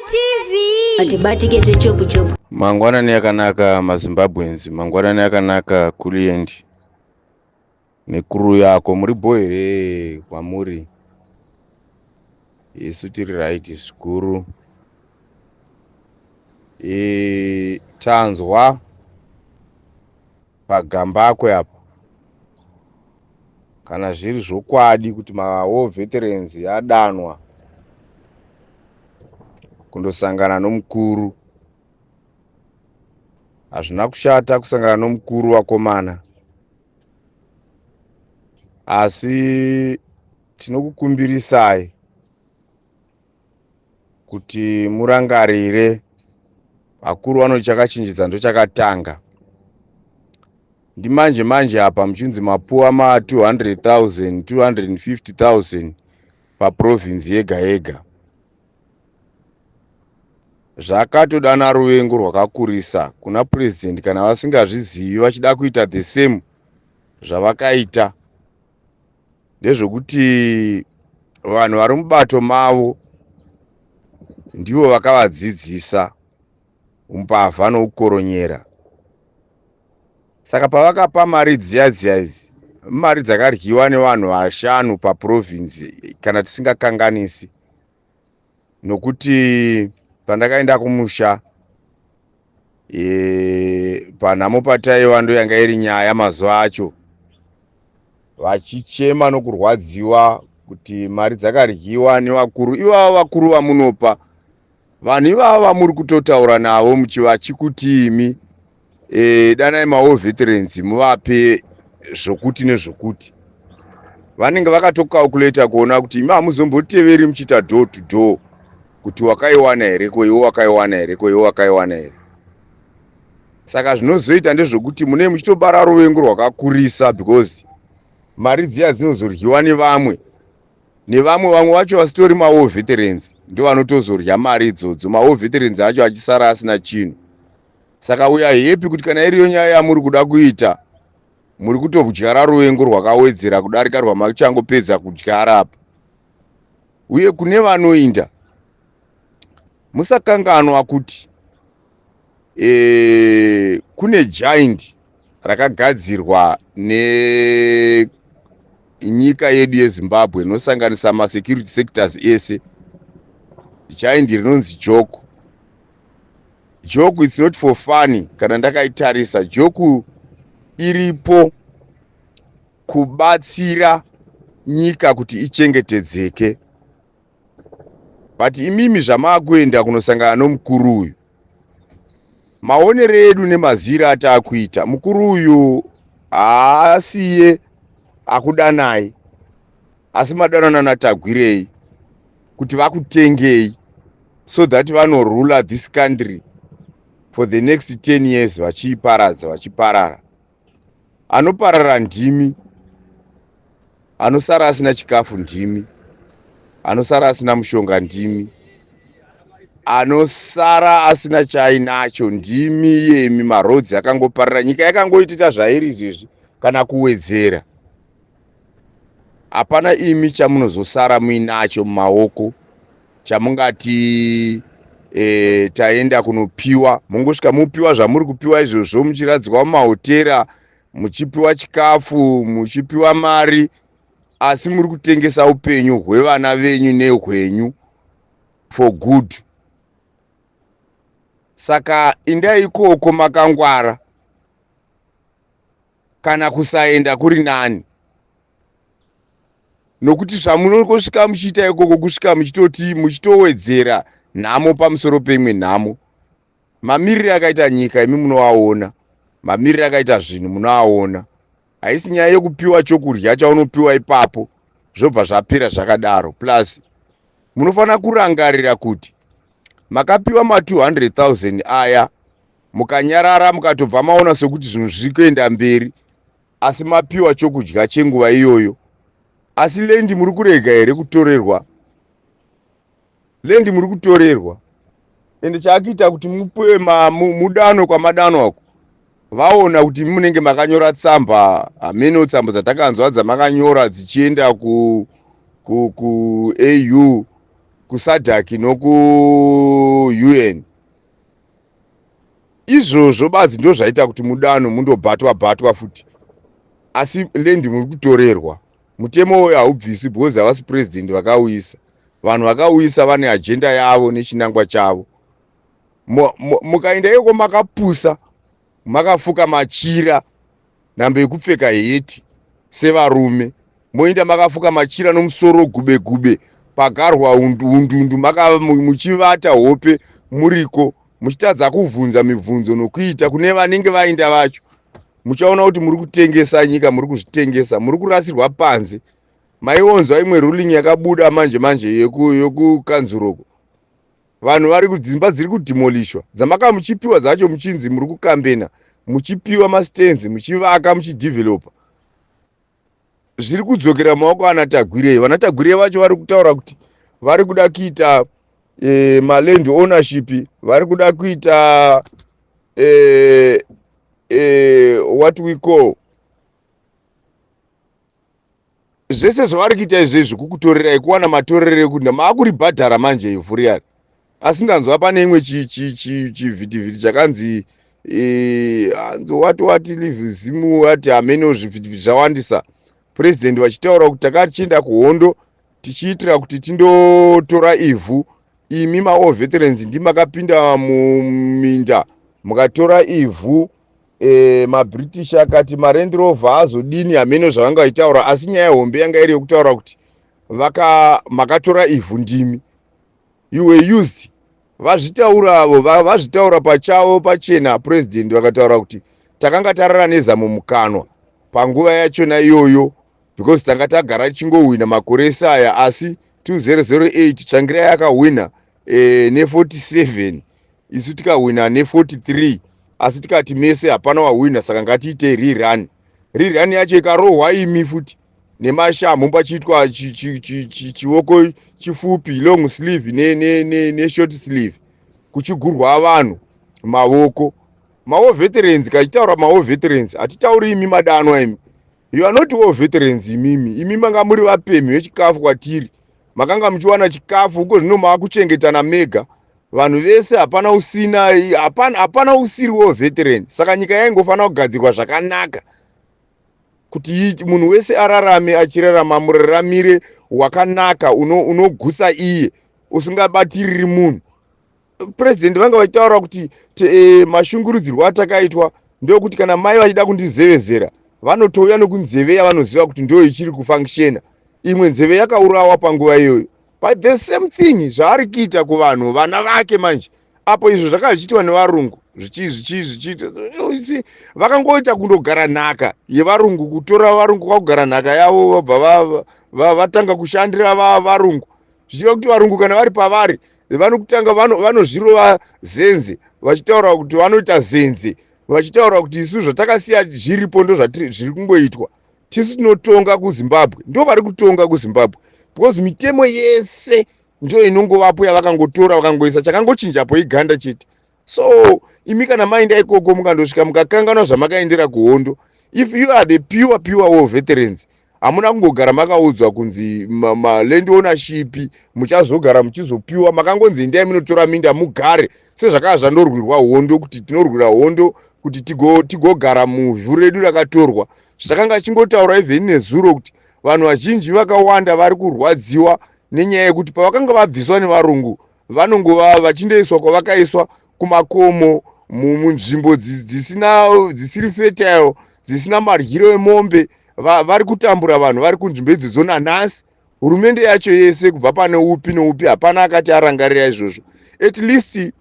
TV. Atibatike zvechopu chopu. Mangwanani yakanaka maZimbabwenzi, mangwanani yakanaka Kuliendi. Nekuru yako muri bohere kwamuri. Isu tiri right zvikuru. Tanzwa pagambakwe apa. Kana zviri zvokwadi kuti war veterans yadanwa kundosangana nomukuru. Hazvina kushata kusangana nomukuru wakomana. Asi tinokukumbirisai kuti murangarire. Vakuru vano chakachinjidza ndo chakatanga. Ndimanje manje apa muchinzi mapuwa ma 200,000 250,000 paprovince yega yega. Zvakatodana ruvengo rwakakurisa kuna president kana vasingazvizivi vachida kuita the same zvavakaita. Ndezvokuti vanhu vari mubato mavo ndivo vakavadzidzisa umbavha noukoronyera. Saka pavakapa mari dziya idzi, mari dzakaryiwa nevanhu 5 paprovince kana tisingakanganisi. Nokuti pandakaenda kumusha panhamo pataiva ndo yanga iri nyaya mazuva acho, vachichema nokurwadziwa kuti mari dzakaryiwa nevakuru. Ivavo vakuru vamunopa, vanhu ivavo vamuri kutotaura navo vachikuti imi danai war veterans muvape zvokuti nezvokuti. Vanenge vakatokalkuleta kuona kuti imi hamuzomboteveri muchiita door to door kuti wakaiwana here ko iwo wakaiwana here ko iwo wakaiwana here. Saka zvinozoita ndezvokuti mune muchitobara ruvengo rwakakurisa, because mari dziya dzinozoryiwa nevamwe vacho vasitori war veterans ndio vanotozorya mari idzodzo, war veterans acho achisara asina chinhu. Saka uya hepi kuti kana iriyo nyaya yamuri kuda kuita, muri kutodyara ruvengo rwakawedzera kudarika rwamachangopedza kudyara apa. Uye kune vanoinda musakanganwa kuti kune giant rakagadzirwa nenyika yedu yeZimbabwe inosanganisa masecurity sectors ese. Giant rinonzi Joku. Joku it's not for fun. Kana ndakaitarisa Joku iripo kubatsira nyika kuti ichengetedzeke. But imimi zvamakuenda kunosangana nomukuru uyu, maonere edu nemazira ataakuita, mukuru uyu haasiye akudanai, asi madanana natagwirei kuti vakutengei so that vanorula this country for the next 10 years vachiiparadza vachiparara. Anoparara ndimi, anosara asina chikafu ndimi, anosara asina mushonga ndimi, anosara asina chainacho ndimi yemi. Marodzi akangoparara, nyika yakangoitita zvairi izvezvi kana kuwedzera. Hapana imi chamunozosara muinacho mumaoko chamungati taenda kunopiwa. Mungosvika mupiwa zvamuri kupiwa izvozvo, muchiradzwa mumahotera, muchipiwa chikafu, muchipiwa mari, asi muri kutengesa upenyu hwevana venyu nehwenyu for good. Saka indai ikoko makangwara, kana kusaenda kuri nani. Nokuti zvamunongosvika muchiita ikoko kusvika muchitowedzera nhamo pamusoro peimwe nhamo. Mamiriro akaita nyika imi munoaona, mamiriro akaita zvinhu munoaona. Haisi nyaya yekupiwa chokudya chaunopiwa ipapo zvobva zvapera zvakadaro. Plus munofanira kurangarira kuti makapiwa ma 200,000 aya, mukanyarara mukatobva maona sokuti zvinhu zviri kuenda mberi, asi mapiwa chokudya chenguva iyoyo. Asi lendi muri kurega here kutorerwa? Lendi muri kutorerwa. Ende chakuita kuti mupiwe mudano kwamadanwa ako, vaona kuti munenge makanyora tsamba, hameno tsamba dzatakanzwa dzamakanyora dzichienda ku AU kuSADC nokuUN. Izvozvo bazi ndo zvaita kuti mudano mundobhatwa futi, asi lendi muri kutorerwa. Mutemo uyu haubviswi because havasi president vakauyisa. Vanhu vakauyisa vane agenda yavo nechinangwa chavo. Mukaenda iko makapusa, makafuka machira nambe yekupfeka heti sevarume, moenda makafuka machira nomusoro gube pagarwa undundu muchivata hope muriko muchitadza kuvhunza mibvunzo nokuita kune vanenge vaenda vacho. Muchaona kuti muri kutengesa nyika, muri kuzvitengesa, muri kurasirwa panze. Maionzwa imwe ruling yakabuda manje yekukanzuroko. Vanhu vari kudzimba dziri kudemolishwa, dzamaka muchipiwa dzacho muchinzi muri kukambena, muchipiwa mastenzi, muchivaka, muchidevelopa. Zviri kudzokera maoko anatagwirei. Vanatagwirei vacho vari kutaura kuti vari kuda kuita land ownership, vari kuda kuita what we call, zvese zvavari kuita izvezvi kukutorerai kuwana matorero ekuti maakuribhadhara manje ivhu riyari. Asi ndanzwa pane imwe chivhitivhiti chakanzi wati live zimu wati hameno zvivhitivhiti zvawandisa. President vachitaura kuti takati tichienda kuhondo tichiitira kuti tindotora ivhu, imi maall veterans ndimakapinda muminda mukatora ivhu. MaBritish akati maRand Rover azodini hameno zvavanga vaitaura, asi nyaya hombe yanga iri yokutaura kuti makatora ivhu ndimi. You were used. Vazvitaura avo, vazvitaura pachavo pachena. President vakataura kuti takanga tarara nezamo mukanwa panguva yachona iyoyo, because tanga tagara tichingowina makore saya, asi 2008 Tsvangirai yakawina ne47, isu tikawina ne43, asi tikati mese hapana wawina, saka ngatiite rerun. Rerun yacho ikarohwa imi futi nemashamhu pachiitwa chioko chifupi, long sleeve ne short sleeve, kuchigurwa vanhu mavoko. Mawo veterans, kachitaura mawo veterans, hatitauri imi madanwa imi. You are not war veterans imimi. Imi manga muri vapemhi vechikafu kwatiri. Makanga muchiwana chikafu uko zvino maakuchengetana mega. Vanhu vese hapana usina, hapana usiri war veteran. Saka nyika yaingofanira kugadzirwa zvakanaka kuti munhu wese ararame achirarama muraramire wakanaka unogutsa iye, usingabatiriri munhu. President vanga vachitaura kuti mashungurudzirwo atakaitwa ndokuti kana mai vachida kundizevezera vanotouya nokunzeve yavanoziva kuti ndo ichiri kufunctiona. Imwe nzeve yakaurawa panguva iyoyo. But the same thing zvaari kuita kuvanhu vana vake manje. Apo izvo zvakazviitwa nevarungu zvichiita vakangoita kundogara nhaka yevarungu, kutora varungu kwakugara nhaka yavo vabva vatanga kushandira varungu. Zvichira kuti varungu kana vari pavari vanokutanga vanozvirova zenze, vachitaura kuti vanoita zenze, vachitaura kuti isu zvatakasiya zviripo ndo zviri kungoitwa. Tisu tinotonga kuZimbabwe, ndo vari kutonga kuZimbabwe, because mitemo yese ndo inongovapo yavakangotora vakangoisa, chakangochinjapo iganda chete. So imi kana maenda ikoko mukandosvika mukakanganwa zvamakaendera kuhondo, if you are the pure war veterans, hamuna kungogara makaudzwa kunzi land ownership muchazogara muchizopiwa. Makangonzi endai munotora minda mugare, sezvakanga zvandorwirwa hondo kuti tinorwira hondo kuti tigogara muvhu redu rakatorwa. Zvakanga chingotaura even nezuro kuti vanhu vazhinji vakawanda vari kurwadziwa nenyaya yekuti pavakanga vabviswa nevarungu vanongova vachindoiswa kwavakaiswa kumakomo, munzvimbo dzisiri fertile, dzisina maryiro emombe. Vari kutambura vanhu vari kunzvimbo idzodzo nanhasi. Hurumende yacho yese kubva pane upi noupi hapana akati arangarira izvozvo. At least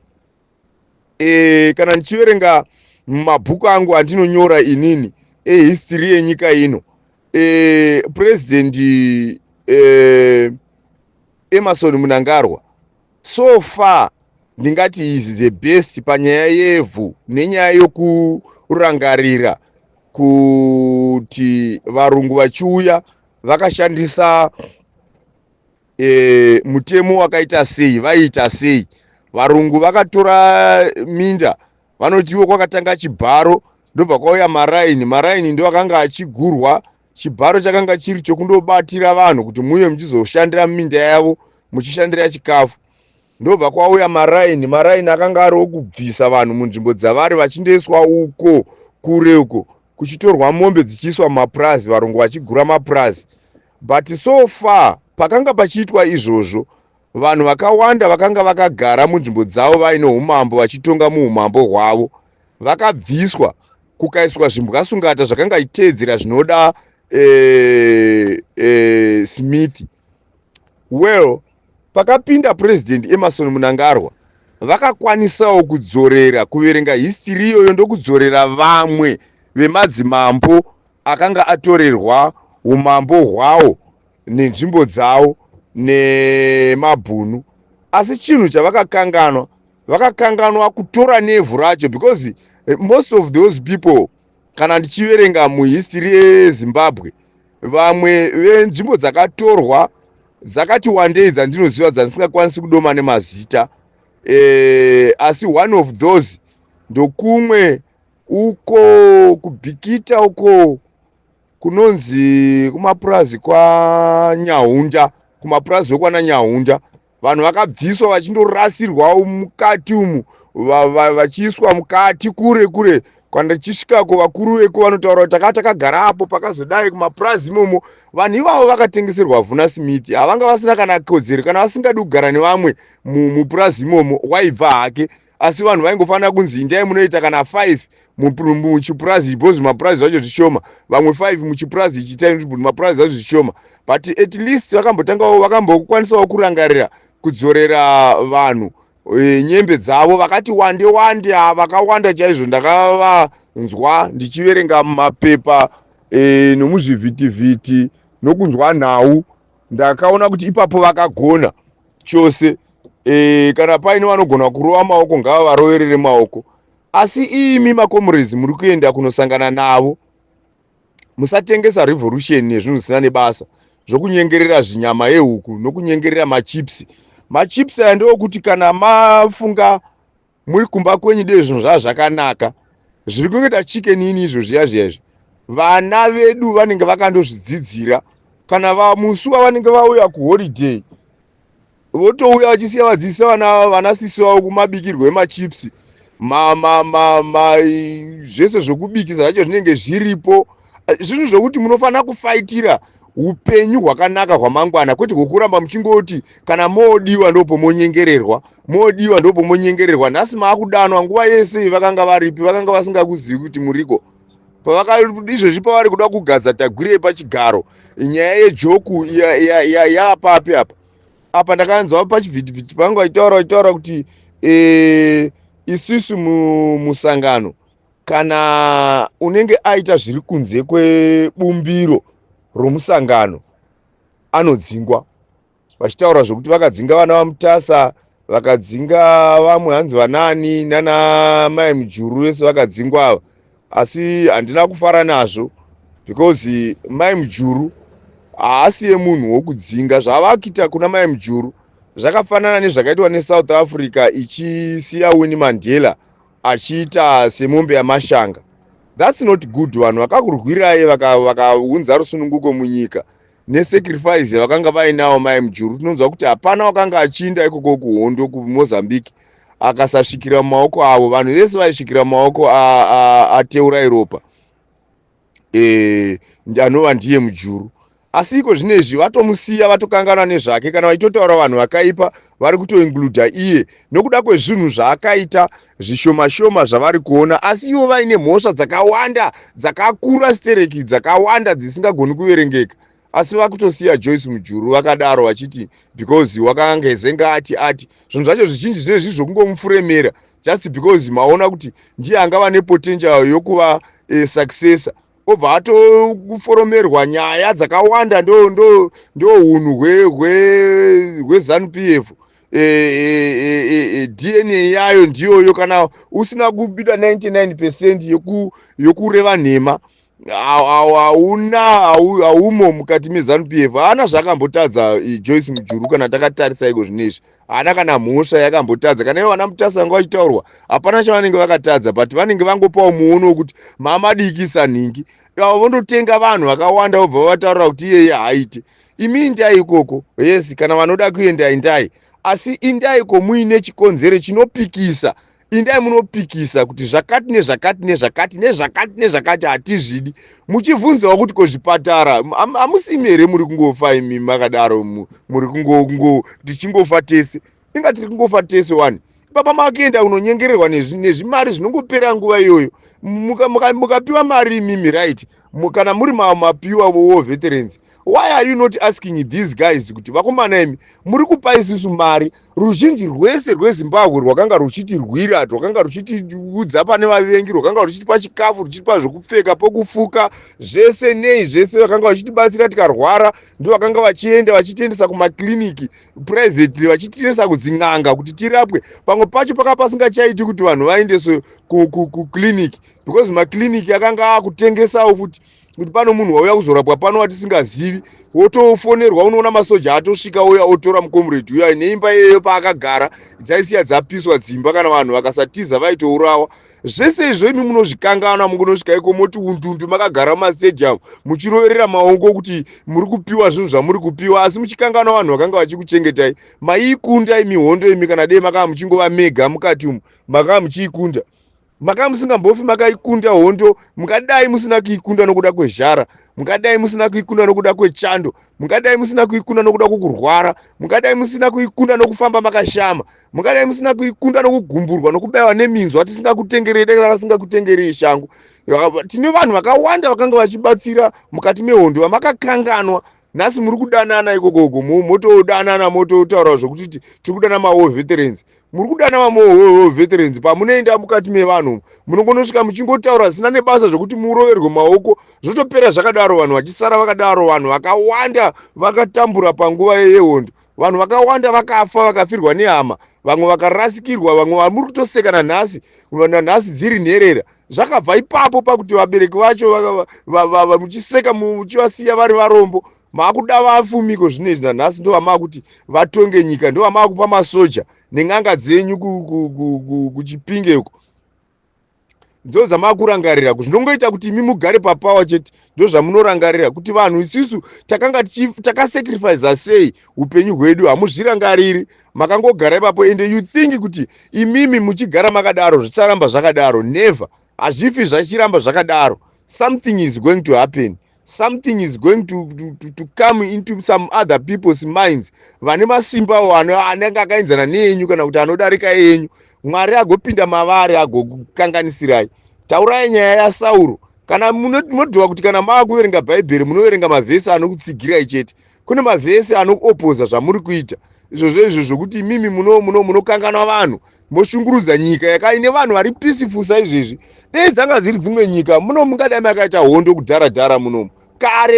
kana ndichiverenga mumabhuku angu andinonyora inini history yenyika ino, President Emmerson Mnangagwa so far ndingati is the best panyaya yevhu nenyaya yokurangarira kuti varungu vachiuya vakashandisa mutemo wakaita sei, vaiita sei. Varungu vakatora minda, vanotiwo kwakatanga chibharo, ndobva kwauya maraini ndo akanga achigurwa. Chibharo chakanga chiri chokundobatira vanhu kuti muye muchizoshandira minda yavo muchishandira chikafu. Ndobva kwauya maraini akanga ari okubvisa vanhu munzvimbo dzavari vachindoiswa uko kure uko, kuchitorwa mombe dzichiiswa mumapurazi, varungu vachigura mapurazi. But so far pakanga pachiitwa izvozvo, vanhu vakawanda vakanga vakagara munzvimbo dzavo vaine umambo vachitonga muumambo hwavo vakabviswa, kukaiswa zvimbwasungata zvakanga ichiteedzera zvinoda Smith. Well, pakapinda President Emmerson Mnangagwa vakakwanisawo kudzorera kuverenga history iyoyo ndokudzorera vamwe vemadzimambo akanga atorerwa umambo hwawo nenzvimbo dzawo nemabhunu. Asi chinhu vakakanganwa kutora nevhu racho, because most of those people, kana ndichiverenga muhistory yeZimbabwe, vamwe venzvimbo dzakatorwa dzakati wandei dzandinoziva dzandisingakwanisi kudoma nemazita, asi one of those ndokumwe uko kubhikita uko kunonzi kumapurazi kwaNyahunda, kumapurazi wekwana Nyahunda. Vanhu vakabviswa vachindorasirwa mukati umu, vachiiswa mukati kure kure. Kwandichisvikako vakuru veko vanotaura kuti takagara apo pakazodai kumapurazi imomo. Vanhu ivavo vakatengeserwa Vuna Smith, havanga vasina kana kodzero, kana vasingadi kugara nevamwe mupurazi imomo waibva hake. Asi vanhu vaingofanira kunzi indai munoita kana 5 muchipurazi ipo, zvimapurazi zvacho zvishoma, vamwe 5 muchipurazi ichitai mapurazi zvacho zvishoma. But at least vakambokwanisawo kurangarira kudzorera vanhu nyembe dzavo, vakati wande vakawanda chaizvo. Ndakavanzwa ndichiverenga mumapepa nomuzvivhitivhiti nokunzwa nhau, ndakaona kuti ipapo vakagona chose. Kana paine vanogona kurova maoko ngavavaroverere maoko. Asi imi makomrades muri kuenda kunosangana navo, musatengesa revolution nezvinhu zvisina nebasa zvokunyengerera zvinyama yehuku nokunyengerera machipsi. Machipsi aya ndeokuti kana mafunga muri kumba kwenyu dei zvinhu zvazvakanaka, zviri kuita chicken ini izvo zviya vana vedu vanenge vakandozvidzidzira. Kana musi wavanenge vauya kuholiday, votouya vachisiya vadzidzisa vana sisi vavo kumabikirwo emachipsi, zvese zvokubikisa zvacho zvinenge zviripo. Zvinhu zvokuti munofanira kufaitira upenyu hwakanaka hwamangwana, kwete kwokuramba muchingoti kana modiwa ndopomonyengererwa, modiwa ndopomonyengererwa. Nhasi maakudanwa, nguva yese vakanga varipi? Vakanga vasingakuzivi kuti muriko. Izvozvi pavari kuda kugadza tagwirei pachigaro, nyaya yejoku yaapapi apa ndakanzwa pachivhitivhiti pangu vachitaura kuti isusu musangano, kana unenge aita zviri kunze kwebumbiro romusangano anodzingwa. Vachitaura zvokuti vakadzinga vana vaMutasa, vakadzinga vamwe hanzi vanani nana Mai Mujuru, vese vakadzingwa ava. Asi handina kufara nazvo, because Mai Mujuru haasiye munhu wokudzinga. Zvavakuita kuna Mai Mujuru zvakafanana nezvakaitwa neSouth Africa ichisiya Winnie Mandela achiita semombe yamashanga. That's not good. Vanhu vakakurwirai vakaunza rusununguko munyika nesacrifice vakanga vainawo Mai Mujuru. Tinonzwa kuti hapana wakanga achiinda ikoko kuhondo kuMozambique akasasvikira mumaoko avo. Vanhu vese vaisvikira mumaoko ateurai ropa, anova ndiye Mujuru. Asi iko zvinezvi vatomusiya, vatokangana nezvake. Kana vachitotaura vanhu vakaipa vari kutoincluda iye nokuda kwezvinhu zvaakaita zvishoma zvavari kuona. Asi ivo vaine mhosva dzakawanda, dzakakura stereki, dzakawanda dzisingagoni kuverengeka. Asi vakutosiya Joyce Mujuru vakadaro vachiti because wakangezenga ati zvinhu zvacho zvizhinji zvinezvi zvokungomufuremera just because maona kuti ndiye angava nepotential yokuva successor. Obva atoforomerwa nyaya dzakawanda. Ndo unhu hweZANU-PF. DNA yayo ndiyoyo. Kana usina kubida 99% yokureva nhema, haumo mukati meZANU-PF. Haana zvakambotadza Joyce Mujuru kana takatarisa iko zvinezvi. Haana kana mhosva yakambotadza. Kana ivo vana Mutasango vachitaurwa, hapana chavanenge vakatadza, but vanenge vangopawo muono wekuti mamadikisa nhingi. Avo vondotenga vanhu vakawanda vobva vataura kuti iyeye haaite. Imi indai ikoko, yes, kana vanoda kuenda indai. Asi indaiko muine chikonzero chinopikisa. Indai munopikisa kuti zvakati nezvakati nezvakati nezvakati nezvakati hatizvidi. Muchivhunzawo kuti kuzvipatara hamusimi here muri kungofa imi makadaro, muri kungo tichingofa tese. Inga tiri kungofa tese wani. Baba makienda unonyengererwa nezvimari zvinongopera nguva iyoyo. Mukapiwa mari imimi, right? Kana muri mapiwa war veterans, why are you not asking these guys kuti vakomana imi muri kupa isusu mari? Ruzhinji rwese rweZimbabwe rwakanga ruchitirwira, rwakanga ruchitiudza pane vavengi, rwakanga ruchitipa chikafu, ruchitipa zvokupfeka, pokufuka, zvese nei zvese, vakanga vachitibatsira tikarwara, ndo vakanga vachienda vachitiendesa kumakliniki privately, vachitiendesa kudzin'anga kuti tirapwe. Pamwe pacho paka pasingachaiti kuti vanhu vaendeswe kukliniki, because makliniki akanga akutengesawo kuti pano munhu wauya kuzorapwa pano watisingazivi, wotofonerwa, unoona masoja atosvika ouya otora mukomuredi uya neimba iyeyo paakagara dzaisiya dzapiswa dzimba kana vanhu vakasatiza vaitourawa. Zvese izvo imi munozvikangana, munosvika iko moti undundu makagara mumastadium muchiroverera maongo kuti muri kupiwa zvinhu zvamuri kupiwa, asi muchikangana vanhu vakanga vachikuchengetai. Maiikunda imi hondo imi, kana dei makava muchingova mega mukati umu, makava muchiikunda. Makava musingambofi makaikunda hondo, mukadai musina kuikunda nokuda kwezhara, mukadai musina kuikunda nokuda kwechando, mukadai musina kuikunda nokuda kwokurwara, mukadai musina kuikunda nokufamba makashama, mukadai musina kuikunda nokugumburwa nokubayiwa neminzwa tisingakutengerei dai vasingakutengerei shangu. Tine vanhu vakawanda vakanga vachibatsira mukati mehondo vamakakanganwa. Nhasi muri kudanana ikokoko, motodanana mototaura zvokuti tiri kudana ma-war veterans. Muri kudana ma-war veterans pamunoenda mukati mevanhu, munongonosvika muchingotaura zvisina nebasa zvokuti muroverwe maoko, zvotopera zvakadaro, vanhu vachisara vakadaro. Vanhu vakawanda vakatambura panguva yehondo, vanhu vakawanda vakafa vakafirwa nehama, vamwe vakarasikirwa, vamwe vamuri kutosekana nhasi, nanhasi dziri nherera. Zvakabva ipapo pakuti vabereki vacho muchiseka muchivasiya vari varombo, maakuda vafumiko zvinezvi nanhasi ndo vamaakuti vatonge nyika, ndo vamaakupa masoja nen'anga dzenyu kuchipinge uko. Ndo zvamaakurangarira, zvinongoita kuti imi mugare papawa chete, ndo zvamunorangarira kuti vanhu isusu takanga takasacrifice sei upenyu hwedu. Hamuzvirangariri, makangogara ipapo, ende you think kuti imimi muchigara makadaro zvicharamba zvakadaro. Never. Hazvifi zvachiramba zvakadaro. Something is going to happen. Something is going to come into some other people's minds. Vane masimba anenge akaenzana nenyu kana kuti anodarika yenyu, Mwari agopinda mavari agokanganisirai. Taurai nyaya yaSauro. Kana munodhiwa kuti kana maakuverenga Bhaibheri munoverenga mavhesi anokutsigirai chete. Kune mavhesi anokuopoza zvamuri kuita. Izvozvo zvokuti imimi munokanganwa vanhu, moshungurudza nyika yakaine vanhu vari peaceful saizvezvi. Dei dzanga dziri dzimwe nyika, mungadai makaita hondo kudhara munomu.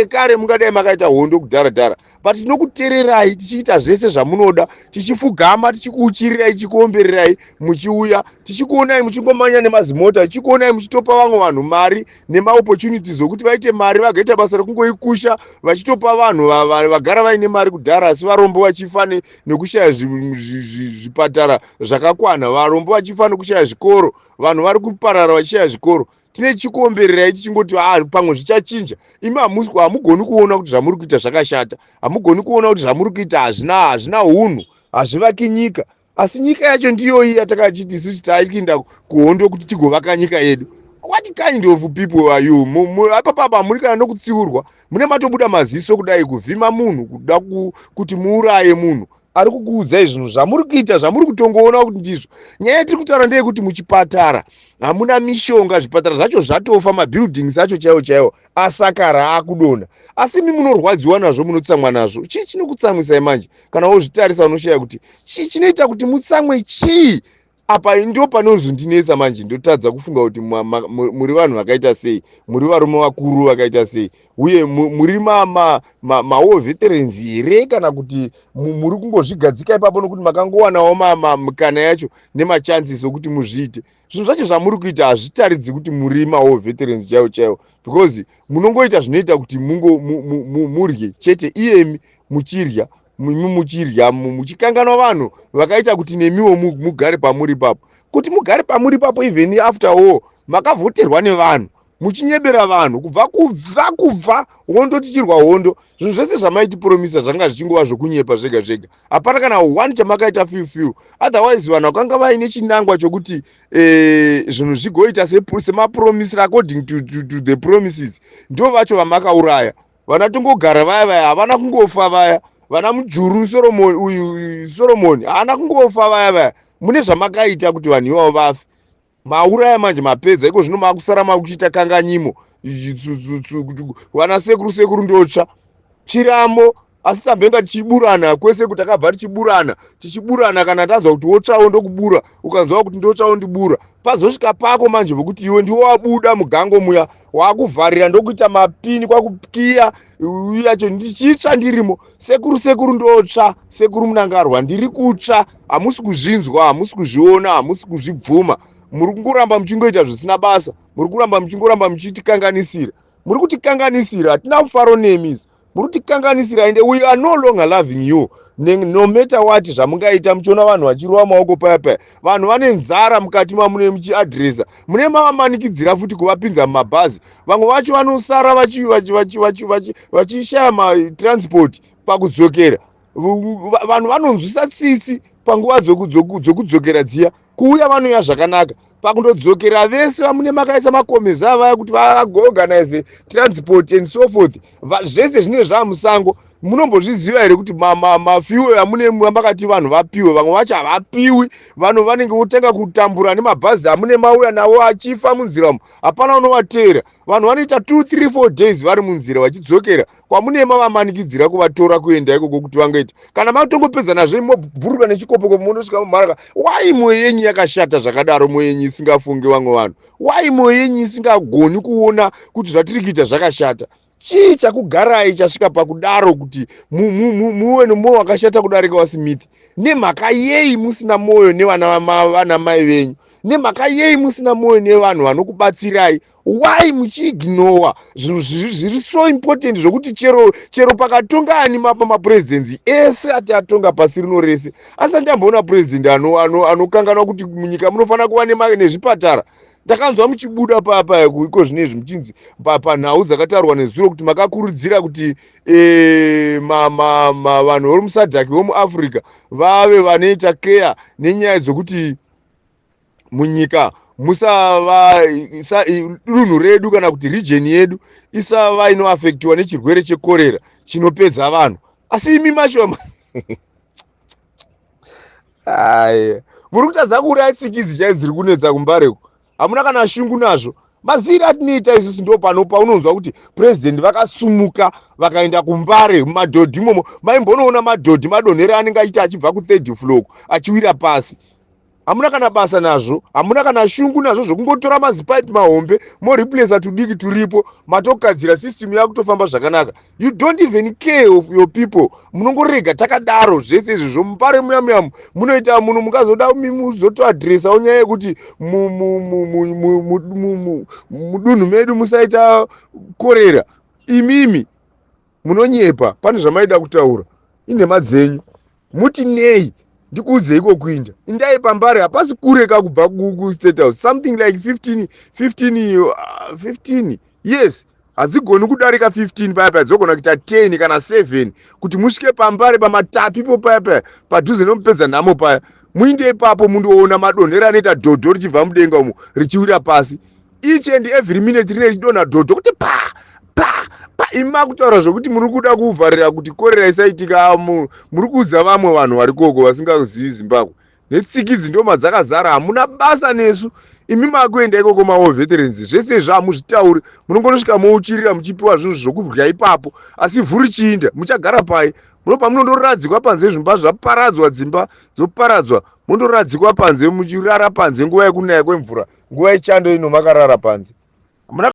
Kare mungadai makaita hondo kudhara. But tinokutererai tichiita zvese zvamunoda, tichifugama, tichikuuchirirai, tichikuombererai muchiuya, tichikuonai muchingomanya nemazimota, tichikuonai muchitopa vamwe vanhu mari nemaopportunities zokuti vaite mari vagoita basa rekungoikusha, vachitopa vanhu vagara vaine mari kudhara asi varombo vachifa nekushaya zvipatara zvakakwana, varombo vachifa nekushaya zvikoro, vanhu vari kuparara vachishaya zvikoro. Tine chikuombererai tichingoti pamwe zvichachinja. Imi hamugoni kuona kuti zvamuri kuita zvakashata, hamugoni kuona kuti zvamuri kuita hazvina unhu, hazvivaki nyika. Asi nyika yacho ndiyo iyi yatakachiti isusu taikuenda kuhondo kuti tigovaka nyika yedu. What kind of people are you? Apapa muri kana nokutsiurwa, mune matobuda maziso kudai kuvhima munhu, kuda kuti muuraye munhu. Ari kukuudzai zvinhu zvamuri kuita, zvamuri kutongoona kuti ndizvo. Nyaya yatiri kutaura ndeyekuti muchipatara hamuna mishonga, zvipatara zvacho zvatofa, mabuildings acho chaiwo asakara akudonha. Asi imi munorwadziwa nazvo, munotsamwa nazvo. Chii chinokutsamwisai manje? Kana wozvitarisa unoshaya kuti chii chinoita kuti mutsamwe chii? apa ndio panozondinetsa manje. Ndotadza kufunga kuti muri vanhu vakaita sei, muri varume vakuru vakaita sei, uye muri mawo veterans here kana kuti muri kungozvigadzika ipapo nokuti makangowanawo mikana yacho nemachances okuti muzviite. Zvinhu zvacho zvamuri kuita hazvitaridzi kuti muri mawo veterans chaivo chaivo, because munongoita zvinoita kuti murye chete iyemi muchirya muchikanganwa vanhu vakaita kuti nemiwo mugare pamuri papo. Kuti mugare pamuri papo even after all makavhoterwa nevanhu, muchinyebera vanhu kubva hondo tichirwa hondo. Zvinhu zvese zvamaitipromisa zvanga zvichingova zvokunyepa zvega zvega. Hapana kana one chamakaita few. Otherwise vanhu vakanga vaine chinangwa chokuti zvinhu zvigoita semapromise according to the promises. Ndo vacho vamakauraya. Vanatongogara vaya havana kungofa vaya. Vana mujuru Solomoni haana kungofa vaya. Mune zvamakaita kuti vanhu ivavo vafe. Mauraya manje mapedza, iko zvino makusara makuchita kanganyimo. Vana sekuru ndotsva chiramo, asi tambenga tichiburana kwese kuti takabva tichiburana kana tanzwa kuti wotsvawo ndokubura, ukanzwa kuti ndotsvawo ndibura. Pazosvika pako manje vokuti iwe ndiwo wabuda mugango muya, wakuvharira ndokuita mapini kwakukiya yacho ndichitsva ndirimo. Sekuru ndotsva, sekuru munangarwa ndiri kutsva, hamusi kuzvinzwa, hamusi kuzviona, hamusi kuzvibvuma. Muri kungoramba muchingoita zvisina basa, muri kuramba muchingoramba muchitikanganisira. Muri kutikanganisira, hatina mufaro nemi. Muri kutikanganisira ende we are no longer loving you. No matter what zvamungaita muchiona vanhu vachirova maoko paya. Vanhu vane nzara mukati mamune muchiadresa. Mune mavamanikidzira futi kuvapinza mumabhazi. Vamwe vacho vanosara vachishaya matransport pakudzokera. Vanhu vanonzwisa tsitsi panguva dzokudzokera dziya. Kuuya vanouya zvakanaka. Pakundodzokera vese vamune makaisa makomeza avaya kuti vagoorganize transport and so forth. Zvese zvinenge zvamusango. Munombozviziva here kuti mafiwe amune makati vanhu vapiwe, vamwe vacho havapiwi. Vanhu vanenge votanga kutambura nemabhazi amune mauya nawo achifa munzira umu. Hapana unovatera. Vanhu vanoita 2-3-4 days vari munzira vachidzokera. Kwamune mavamanikidzira kuvatora kuenda ikoko kuti vangoita. Kana matongopedza nazvo mobhuruka nechikopo munosvika mumharaka. Why mwoyo yenyu yakashata zvakadaro, mwoyo yenyu isingafunge vamwe vanhu? Why mwoyo yenyu isingagoni kuona kuti zvatiri kuita zvakashata? Chii chakugarai chasvika pakudaro kuti muwe nemwoyo wakashata kudarika waSmith? Nemhaka yei musina mwoyo nevana mai venyu? Nemhaka yei musina mwoyo nevanhu vanokubatsirai? Why muchiignore zvinhu zviri so important zvokuti chero pakatonga ani mapresidents ese ati atonga pasi rino rese, asi andamboona president anokanganwa kuti munyika munofanira kuva nezvipatara. Ndakanzwa muchibuda papa iko zvinezvi muchinzi panhau dzakatarwa nezuro kuti makakurudzira kuti vanhu vari musadhaki vomuAfrica vave vanoita care nenyaya dzokuti munyika dunhu redu kana kuti region yedu isava inoafektiwa nechirwere chekorera chinopedza vanhu. Asi imi macho muri kutadza kuuraya tsikidzi chai dziri kunetsa kumbareko. Hamuna kana shungu nazvo. Maziri atinoita isusu ndo paunonzwa kuti president vakasumuka vakaenda kuMbare mumadhodhi imomo. Maimbonoona madhodhi madonhero anenge achiita achibva ku3rd floor achiwira pasi. Hamuna kana basa nazvo, hamuna kana shungu nazvo zvokungotora mazipipe mahombe moreplace tudiki turipo matogadzira system yakutofamba zvakanaka. You don't even care of your people. Munongorega takadaro zvese izvo zvoMbare muyamuyamu munoita muno mungazoda muzotoadresa onyaya yekuti mudunhu medu musaita korera. Imimi munonyepa, pane zvamaida kutaura. Ine madzenyu. Muti nei? Ndikuudze iko kuinda. Indai paMbare hapasi kureka kubva kuState House. Something like 15. Yes. Hadzigoni kudarika 15 paya dzogona kuita 10 kana 7 kuti musvike paMbare pamatapipo paya padhuze nomupedza nhamo paya. Muinde ipapo mundoona madonhero anoita dhodho richibva mudenga umo richiwira pasi. Each and every minute rine richidonha dhodho kuti pa. Ima kutaura zvokuti muri kuda kuvharira kuti korera isaitika. Muri kuudza vamwe vanhu vari koko vasingazivi Zimbabwe. Netsikidzi ndo madzakazara, hamuna basa nesu. Imi makuenda ikoko mawo veterans zvese zvamuzvitauri. Munongonosvika mouchirira muchipiwa zvinhu zvokudya ipapo. Asi vhuri chiinda muchagara pai. Munopa munondoradzikwa panze zvimba zvaparadzwa, dzimba dzoparadzwa. mundoradzikwa panze muchirara panze nguva yekunaya kwemvura, nguva yechando ino makarara panze.